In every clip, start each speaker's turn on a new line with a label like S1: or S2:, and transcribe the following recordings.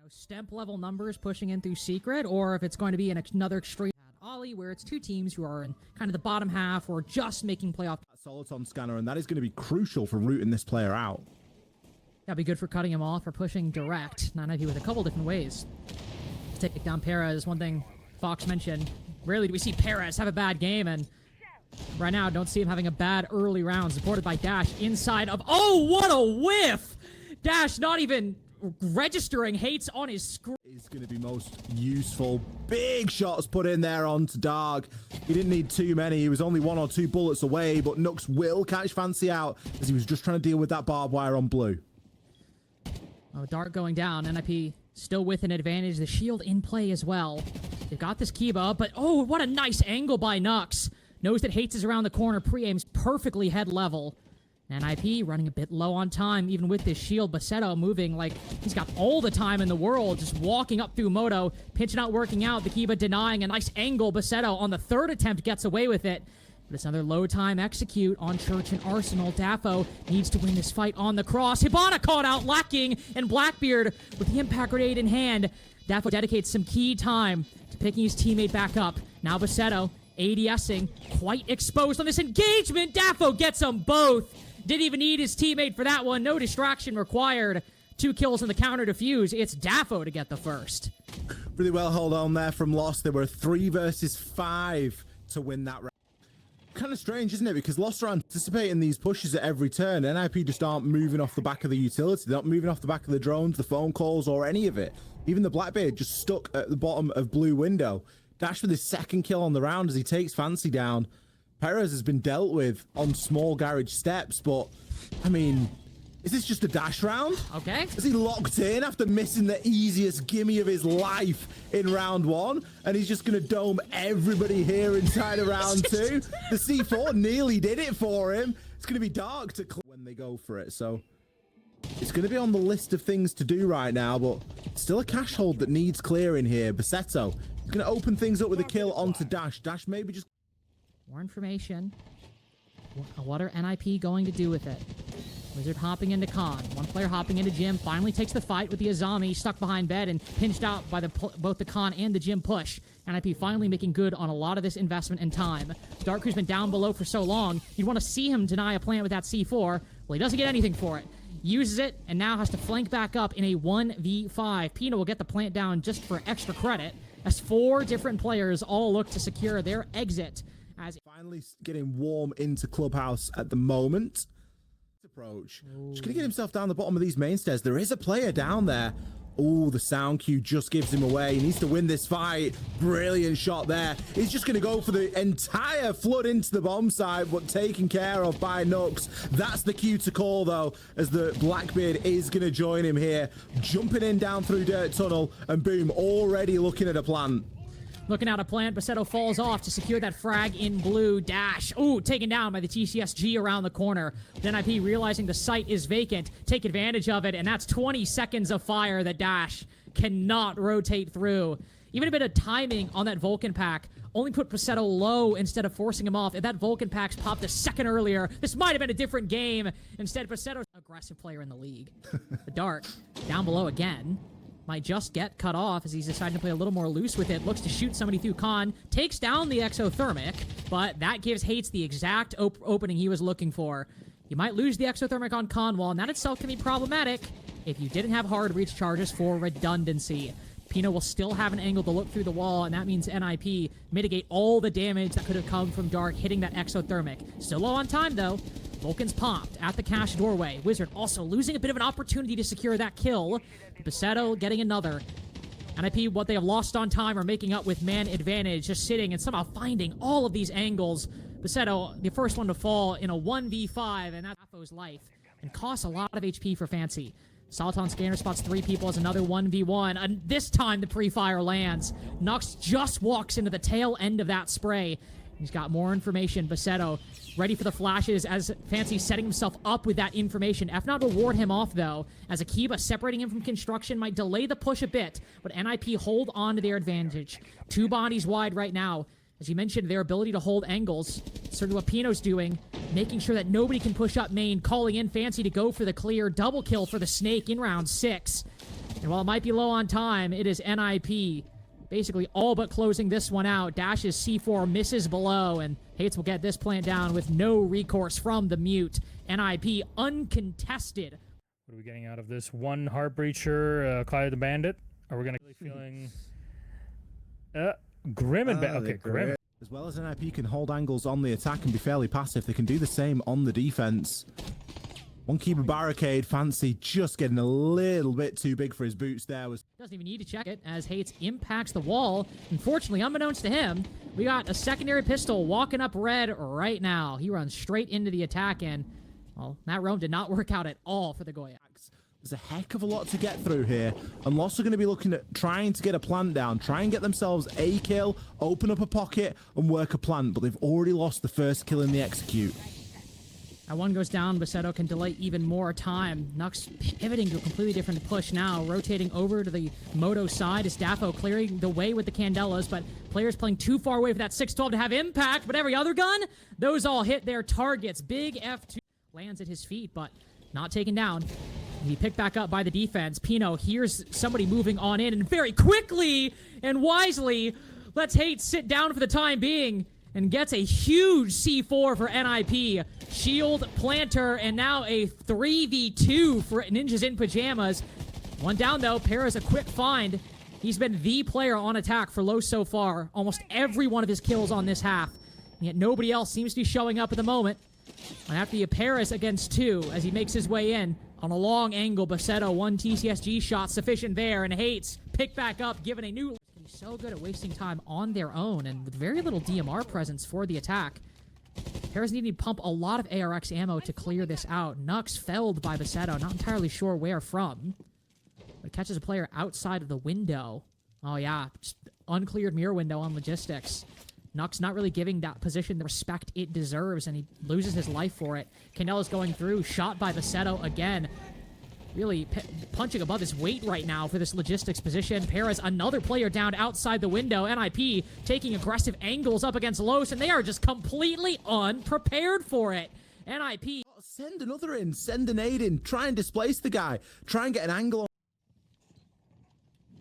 S1: Stemp level numbers pushing in through secret, or if it's going to be another extreme Ollie where it's two teams who are in kind of the bottom half or just making playoff.
S2: Soliton scanner, and that is going to be crucial for rooting this player out.
S1: That'd be good for cutting him off or pushing direct. 9IP with a couple different ways to take down Perez. One thing Fox mentioned, rarely do we see Perez have a bad game, and right now don't see him having a bad early round. Supported by Dash inside of, oh, what a whiff! Dash not even registering hates on his screen.
S2: Is going to be most useful. Big shots put in there onto Dark. He didn't need too many. He was only 1 or 2 bullets away, but Nux will catch Fancy out as he was just trying to deal with that barbed wire on blue.
S1: Oh, Dark going down. NIP still with an advantage. The shield in play as well. They've got this Kiba, but oh, what a nice angle by Nux. Knows that Hates is around the corner. Pre-aims perfectly head level. NIP running a bit low on time, even with this shield. Baseto moving like he's got all the time in the world, just walking up through Moto. Pitch not working out. The Kiba denying a nice angle. Baseto on the 3rd attempt gets away with it. But it's another low time execute on Church and Arsenal. Dafo needs to win this fight on the cross. Hibana caught out, lacking, and Blackbeard with the impact grenade in hand. Dafo dedicates some key time to picking his teammate back up. Now Baseto ADSing, quite exposed on this engagement. Dafo gets them both. Didn't even need his teammate for that one. No distraction required. 2 kills in the counter defuse. It's Dafo to get the first.
S2: Really well hold on there from Lost. There were 3 versus 5 to win that round. Kind of strange, isn't it? Because Lost are anticipating these pushes at every turn. NIP just aren't moving off the back of the utility. They're not moving off the back of the drones, the phone calls, or any of it. Even the Blackbeard just stuck at the bottom of blue window. Dash with his 2nd kill on the round as he takes Fancy down. Perez has been dealt with on small garage steps, but, I mean, is this just a Dash round?
S1: Okay.
S2: Is he locked in after missing the easiest gimme of his life in round 1? And he's just going to dome everybody here inside of round 2? The C4 nearly did it for him. It's going to be Dark to when they go for it, so it's going to be on the list of things to do right now, but still a cash hold that needs clearing here. Baseto is going to open things up with a kill onto Dash. Dash maybe just...
S1: More information. What are NIP going to do with it? Wizard hopping into Khan. One player hopping into Jim. Finally takes the fight with the Azami stuck behind bed and pinched out by both the Khan and the Jim push. NIP finally making good on a lot of this investment and time. Dark, who's been down below for so long, you'd want to see him deny a plant with that C4. Well, he doesn't get anything for it. Uses it and now has to flank back up in a 1v5. Pino will get the plant down just for extra credit as 4 different players all look to secure their exit. As
S2: finally getting warm into Clubhouse at the moment. Approach. Just gonna get himself down the bottom of these main stairs. There is a player down there. Oh, the sound cue just gives him away. He needs to win this fight. Brilliant shot there. He's just gonna go for the entire flood into the bomb side, but taken care of by Nux. That's the cue to call though, as the Blackbeard is gonna join him here. Jumping in down through Dirt Tunnel, and boom, already looking at a plant.
S1: Looking out a plant, Baseto falls off to secure that frag in blue. Dash, ooh, taken down by the TCSG around the corner. Then NIP realizing the site is vacant, take advantage of it, and that's 20 seconds of fire that Dash cannot rotate through. Even a bit of timing on that Vulcan pack only put Baseto low instead of forcing him off. If that Vulcan pack's popped a second earlier, this might have been a different game. Instead, Baseto's an aggressive player in the league. The Dark, down below again. Might just get cut off as he's deciding to play a little more loose with it. Looks to shoot somebody through Khan. Takes down the exothermic, but that gives Hates the exact opening he was looking for. You might lose the exothermic on Conwall, and that itself can be problematic if you didn't have hard reach charges for redundancy. Pino will still have an angle to look through the wall, and that means NIP mitigate all the damage that could have come from Dark hitting that exothermic. Still low on time, though. Vulcan's popped at the cache doorway. Wizard also losing a bit of an opportunity to secure that kill. Baseto getting another. NIP, what they have lost on time, are making up with man advantage, just sitting and somehow finding all of these angles. Baseto, the first one to fall in a 1v5, and that's Dafo's life, and costs a lot of HP for Fancy. Soliton scanner spots 3 people as another 1v1, and this time the pre-fire lands. Nux just walks into the tail end of that spray. He's got more information. Baseto ready for the flashes as Fancy setting himself up with that information. F not will ward him off, though, as Akiba separating him from construction might delay the push a bit, but NIP hold on to their advantage. 2 bodies wide right now. As you mentioned, their ability to hold angles. Certainly what Pino's doing, making sure that nobody can push up main, calling in Fancy to go for the clear. Double kill for the Snake in round 6. And while it might be low on time, it is NIP basically all but closing this one out. Dash's C4 misses below, and Hates will get this plant down with no recourse from the mute. NIP uncontested.
S3: What are we getting out of this? One Heartbreacher, Clyde the Bandit. Are we going to be feeling... Grim and... okay, Grim.
S2: As well as NIP can hold angles on the attack and be fairly passive, they can do the same on the defense. One keeper barricade, Fancy just getting a little bit too big for his boots there.
S1: Doesn't even need to check it as Hates impacts the wall. Unfortunately, unbeknownst to him, we got a secondary pistol walking up red right now. He runs straight into the attack, and, well, that roam did not work out at all for the Goyaks.
S2: There's a heck of a lot to get through here, and Lost are going to be looking at trying to get a plant down, try and get themselves a kill, open up a pocket, and work a plant, but they've already lost the first kill in the execute.
S1: That one goes down. Basetto can delay even more time. Nux pivoting to a completely different push now, rotating over to the Moto side as Daffo clearing the way with the Candelas, but players playing too far away for that 612 to have impact, but every other gun, those all hit their targets. Big F2 lands at his feet, but not taken down. He picked back up by the defense. Pino hears somebody moving on in, and very quickly and wisely lets Hate sit down for the time being and gets a huge C4 for NIP. Shield, planter, and now a 3v2 for Ninjas in Pyjamas. One down, though. Para's a quick find. He's been the player on attack for Los so far. Almost every one of his kills on this half. And yet nobody else seems to be showing up at the moment. And after the Paris against 2, as he makes his way in on a long angle, Basetto, one TCSG shot sufficient there, and Hates pick back up, given a new... He's so good at wasting time on their own, and with very little DMR presence for the attack. Paris needing to pump a lot of ARX ammo to clear this out. Nux felled by Basetto, not entirely sure where from. But catches a player outside of the window. Oh yeah, just uncleared mirror window on logistics. Nux not really giving that position the respect it deserves, and he loses his life for it. Candella's going through, shot by Basetto again. Really punching above his weight right now for this logistics position. Paris, another player down outside the window. NIP taking aggressive angles up against Los, and they are just completely unprepared for it. NIP.
S2: Send another in, send an aid in, try and displace the guy, try and get an angle on.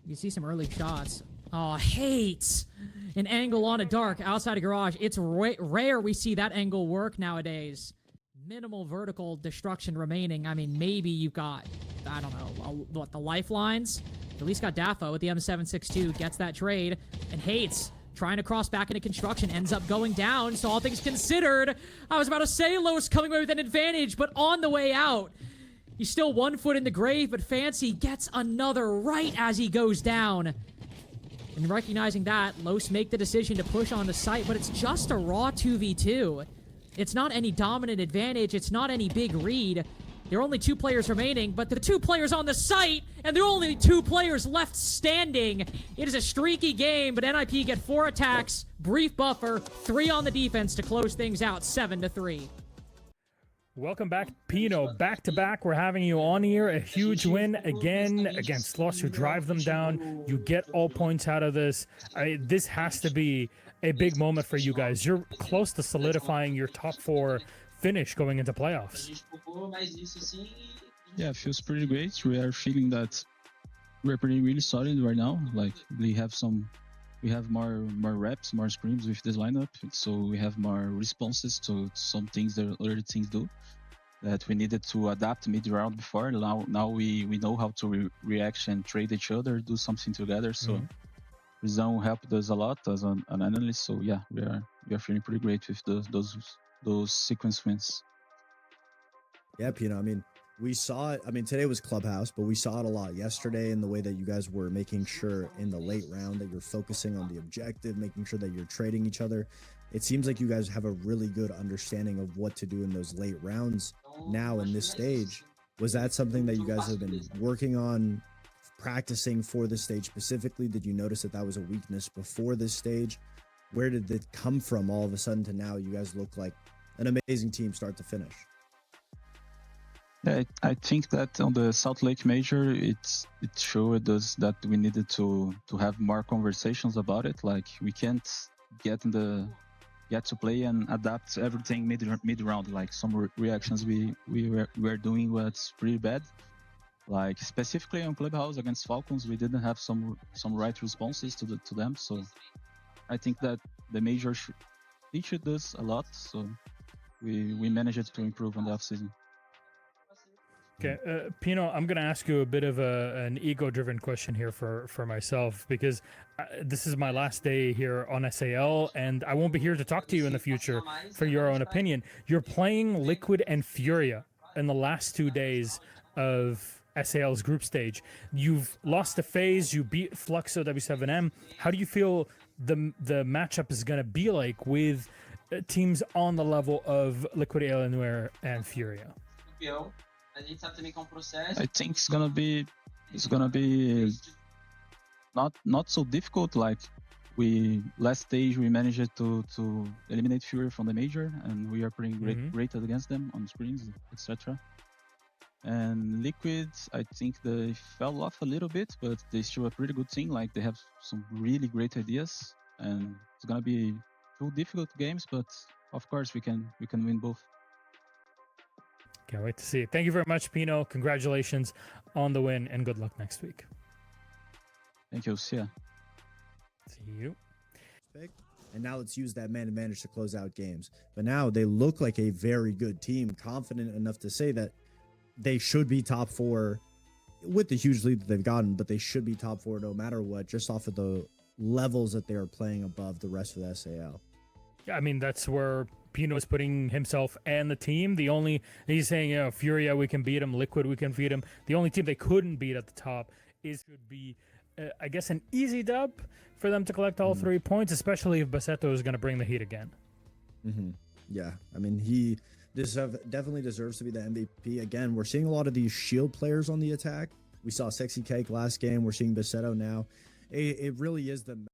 S1: You see some early shots. Oh, Hates an angle on a dark outside a garage. It's rare we see that angle work nowadays. Minimal vertical destruction remaining. I mean, maybe you've got, I don't know, what, the lifelines? At least got Daffo with the M762, gets that trade, and Hates trying to cross back into construction, ends up going down, so all things considered, I was about to say Los coming away with an advantage, but on the way out, he's still 1 foot in the grave, but Fancy gets another right as he goes down. And recognizing that, Los make the decision to push on the site, but it's just a raw 2v2. It's not any dominant advantage. It's not any big read. There are only 2 players remaining, but the 2 players on the site, and there are only 2 players left standing. It is a streaky game, but NIP get 4 attacks, brief buffer, 3 on the defense to close things out, 7-3.
S3: Welcome back, Pino. Back-to-back, we're having you on here. A huge win again against Lost. You drive them down. You get all points out of this. This has to be a big moment for you guys. You're close to solidifying your top 4 finish going into playoffs.
S4: Yeah, it feels pretty great. We are feeling that we're really solid right now. Like we have more reps, more scrims with this lineup, so we have more responses to some things that other teams do that we needed to adapt mid-round before. Now we know how to react and trade each other, do something together. So Rizan helped us a lot as an analyst. So yeah, we are feeling pretty great with those sequence wins.
S5: Yeah, Pino, I mean, we saw it. I mean, today was Clubhouse, but we saw it a lot yesterday in the way that you guys were making sure in the late round that you're focusing on the objective, making sure that you're trading each other. It seems like you guys have a really good understanding of what to do in those late rounds now in this stage. Was that something that you guys have been working on, practicing for this stage specifically? Did you notice that that was a weakness before this stage? Where did it come from all of a sudden to now you guys look like an amazing team start to finish?
S4: Yeah, I think that on the Salt Lake Major, it showed us that we needed to have more conversations about it. Like we can't get to play and adapt everything mid round. Like some reactions we were doing was pretty bad. Like specifically on Clubhouse against Falcons, we didn't have some right responses to them. So I think that the major teached us a lot. So we managed to improve on the offseason.
S3: Okay, Pino, I'm going to ask you a bit of an ego-driven question here for myself, because this is my last day here on SAL, and I won't be here to talk to you in the future for your own opinion. You're playing Liquid and FURIA in the last 2 days of SAL's group stage. You've lost to FaZe, you beat Fluxo W7M. How do you feel the matchup is going to be like with teams on the level of Liquid Illinois and FURIA?
S4: I think it's gonna be not so difficult. Like last stage we managed to eliminate FURIA from the major, and we are pretty great against them on screens, etc. And Liquid, I think they fell off a little bit, but they still a pretty good team. Like they have some really great ideas, and it's gonna be 2 difficult games, but of course we can win both.
S3: Can't wait to see it. Thank you very much, Pino. Congratulations on the win, and good luck next week.
S4: Thank you. See ya.
S3: See you.
S5: And now let's use that man advantage to close out games. But now they look like a very good team, confident enough to say that they should be top 4 with the huge lead that they've gotten, but they should be top 4 no matter what, just off of the levels that they are playing above the rest of the SAL.
S3: Yeah, I mean, that's where Pino is putting himself and the team. He's saying, you know, FURIA, we can beat them. Liquid, we can beat them. The only team they couldn't beat at the top could be, I guess, an easy dub for them to collect all 3 points, especially if Bassetto is going to bring the heat again.
S5: Yeah, I mean, he definitely deserves to be the MVP. Again, we're seeing a lot of these shield players on the attack. We saw Sexy Cake last game. We're seeing Bassetto now. It really is the